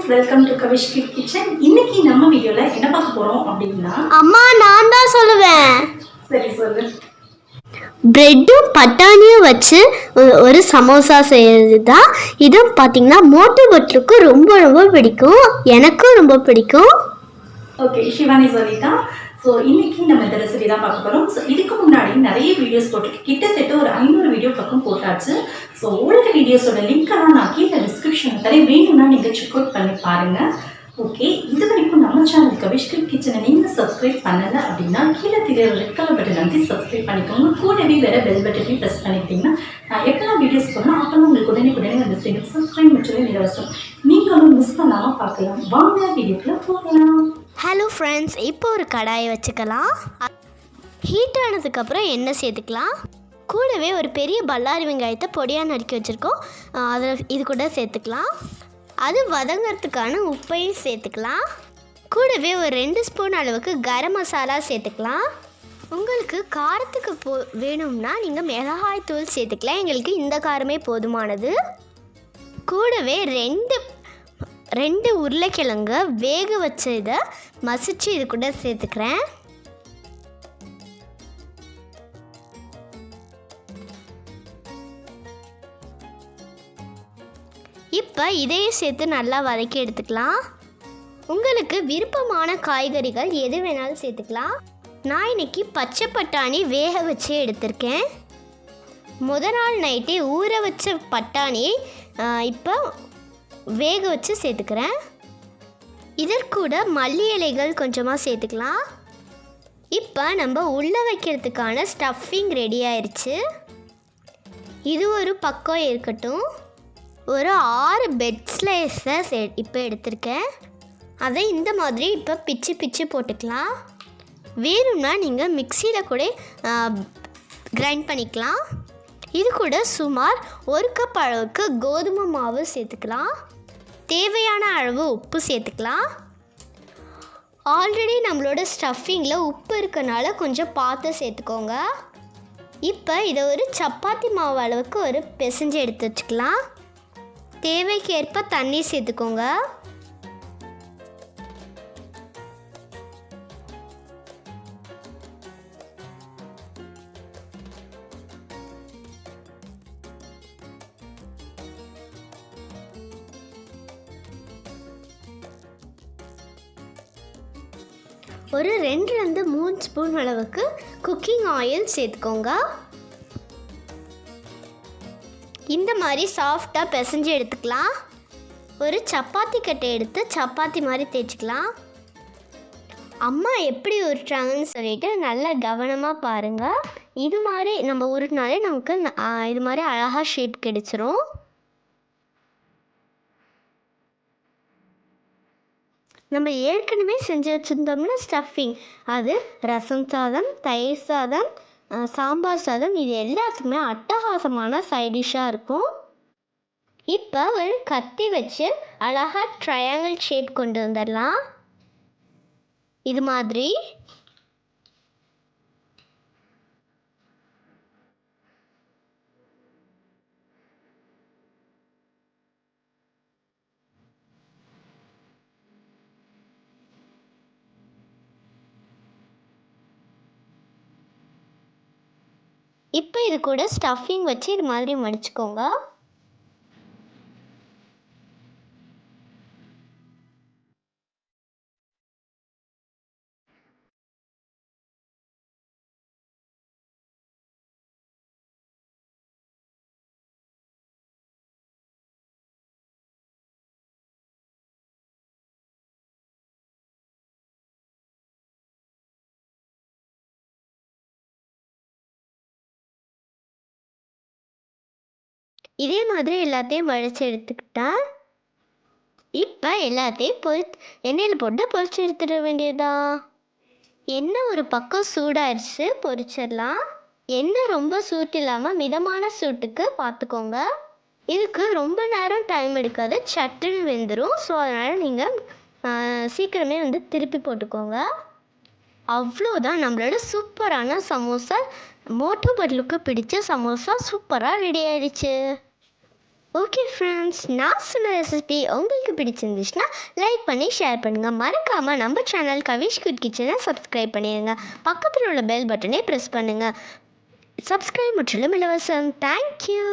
Friends, welcome to Kavish kitchen. இன்னைக்கு நம்ம வீடியோல என்ன பார்க்க போறோம் அப்படின்னா, அம்மா நான் தான் சொல்லுவேன். சரி சொல்லு. பிரெட்டும் பட்டாணியும் வச்சு ஒரு சமோசா செய்யறது தான். இது பார்த்தீங்கன்னா மோட்டு பட்லுக்கு ரொம்ப ரொம்ப பிடிக்கும், எனக்கும் ரொம்ப பிடிக்கும். ஓகே, சிவானி சொல்லிட்டா. ஸோ இன்னைக்கு நம்ம இந்த ரெசிபி தான் பார்க்க போகிறோம். ஸோ இதுக்கு முன்னாடி நிறைய வீடியோஸ் போட்டு கிட்டத்தட்ட ஒரு 500 வீடியோ பக்கம் போட்டாச்சு. ஸோ ஓல்டு வீடியோஸோட லிங்க்கெல்லாம் நான் கீழே டிஸ்கிரிப்ஷன் தரேன், வேணும்னா நீங்கள் செக் அவுட் பண்ணி பாருங்கள். ஓகே, இது வரைக்கும் நம்ம சேனல் கவிஷ் கிச்சனை நீங்கள் சப்ஸ்கிரைப் பண்ணலை அப்படின்னா கீழே தெரியுற ரெட் கலர் பட்டன் வந்து சப்ஸ்கிரைப் பண்ணிக்கோங்க. கூடவே வேறு பெல் பட்டனையும் ப்ரெஸ் பண்ணிக்கிட்டிங்கன்னா நான் எப்போலாம் வீடியோஸ் போடணும் அப்போலாம் உங்களுக்கு உடனே வந்து செய்யும். சப்ஸ்கிரைப் மட்டுமே இலவசம், நீங்களும் மிஸ் பண்ணாமல் பார்க்கலாம். வாங்க வீடியோக்குள்ளே போகலாம். ஹலோ ஃப்ரெண்ட்ஸ், இப்போ ஒரு கடாயை வச்சுக்கலாம். ஹீட் ஆனதுக்கப்புறம் எண்ணெய் சேர்த்துக்கலாம். கூடவே ஒரு பெரிய பல்லாரி வெங்காயத்தை பொடியாக நறுக்கி வச்சுருக்கோம், அதில் இது கூட சேர்த்துக்கலாம். அது வதங்கிறதுக்கான உப்பையும் சேர்த்துக்கலாம். கூடவே ஒரு 2 ஸ்பூன் அளவுக்கு கரம் மசாலா சேர்த்துக்கலாம். உங்களுக்கு காரத்துக்கு வேணும்னா நீங்கள் மிளகாய் தூள் சேர்த்துக்கலாம், எங்களுக்கு இந்த காரமே போதுமானது. கூடவே ரெண்டு உருளைக்கிழங்கு வேக வச்ச இதை மசிச்சு இது கூட சேர்த்துக்கிறேன். இப்போ இதையும் சேர்த்து நல்லா வதக்கி எடுத்துக்கலாம். உங்களுக்கு விருப்பமான காய்கறிகள் எது வேணாலும் சேர்த்துக்கலாம். நான் இன்னைக்கு பச்சை பட்டாணி வேக வச்சு எடுத்திருக்கேன். முதல் நாள் நைட்டே ஊற வச்ச பட்டாணியை இப்போ வேக வச்சு சேர்த்துக்கிறேன். இதற்கூட மல்லி இலைகள் கொஞ்சமாக சேர்த்துக்கலாம். இப்போ நம்ம உள்ளே வைக்கிறதுக்கான ஸ்டஃபிங் ரெடி ஆயிடுச்சு. இது ஒரு பக்கம் இருக்கட்டும். ஒரு 6 பெட் ஸ்லைஸை இப்போ எடுத்திருக்கேன். அதை இந்த மாதிரி இப்போ பிச்சு போட்டுக்கலாம். வேணும்னா நீங்கள் மிக்சியில் கூட கிரைண்ட் பண்ணிக்கலாம். இது கூட சுமார் 1 கப் அளவுக்கு கோதுமை மாவு சேர்த்துக்கலாம். தேவையான அளவு உப்பு சேர்த்துக்கலாம். ஆல்ரெடி நம்மளோட ஸ்டஃபிங்கில் உப்பு இருக்கனால கொஞ்சம் பார்த்து சேர்த்துக்கோங்க. இப்போ இதை ஒரு சப்பாத்தி மாவு அளவுக்கு ஒரு பிசைஞ்சு எடுத்து வச்சுக்கலாம். தேவைக்கேற்ப தண்ணி சேர்த்துக்கோங்க. ஒரு 2-3 ஸ்பூன் அளவுக்கு குக்கிங் ஆயில் சேர்த்துக்கோங்க. இந்த மாதிரி சாஃப்டாக பிசைஞ்சு எடுத்துக்கலாம். ஒரு சப்பாத்தி கட்டை எடுத்து சப்பாத்தி மாதிரி தேய்ச்சிக்கலாம். அம்மா எப்படி உருட்டுறாங்கன்னு சொல்லிட்டு நல்லா கவனமாக பாருங்கள். இது மாதிரி நம்ம உருட்டினாலே நமக்கு இது மாதிரி அழகாக ஷேப் கிடைச்சிரும். நம்ம ஏற்கனவே செஞ்சு வச்சுருந்தோம்னா ஸ்டஃபிங், அது ரசம் சாதம், தயிர் சாதம், சாம்பார் சாதம், இது எல்லாத்துக்குமே அட்டகாசமான சைடிஷ்ஷாக இருக்கும். இப்போ ஒரு கத்தி வச்சு அழகாக ட்ரையாங்கிள் ஷேப் கொண்டு வந்துடலாம். இது மாதிரி இப்போ இது கூட ஸ்டஃபிங் வச்சு இது மாதிரி மடிச்சுக்கோங்க. இதே மாதிரி எல்லாத்தையும் வழித்து எடுத்துக்கிட்டா இப்போ எல்லாத்தையும் எண்ணெயில் போட்டு பொரிச்சு எடுத்துட வேண்டியதா. எண்ணெய் ஒரு பக்கம் சூடாயிடுச்சு, பொரிச்சிடலாம். எண்ணெய் ரொம்ப சூட்டு இல்லாமல் மிதமான சூட்டுக்கு பார்த்துக்கோங்க. இதுக்கு ரொம்ப நேரம் டைம் எடுக்காது, சட்டுன்னு வெந்துடும். ஸோ அதனால் நீங்கள் சீக்கிரமே வந்து திருப்பி போட்டுக்கோங்க. அவ்வளோதான், நம்மளோட சூப்பரான சமோசா, மோட்டு பட்லுக்கு பிடிச்ச சமோசா சூப்பராக ரெடி ஆயிடுச்சு. ஓகே ஃப்ரெண்ட்ஸ், நான் சொன்ன ரெசிபி உங்களுக்கு பிடிச்சிருந்துச்சுன்னா லைக் பண்ணி ஷேர் பண்ணுங்கள். மறக்காமல் நம்ம சேனல் கவிஷ் குட் கிச்சனை சப்ஸ்கிரைப் பண்ணிடுங்க. பக்கத்தில் உள்ள பெல் பட்டனை ப்ரெஸ் பண்ணுங்கள். சப்ஸ்கிரைப் முற்றிலும் இலவசம். தேங்க்யூ.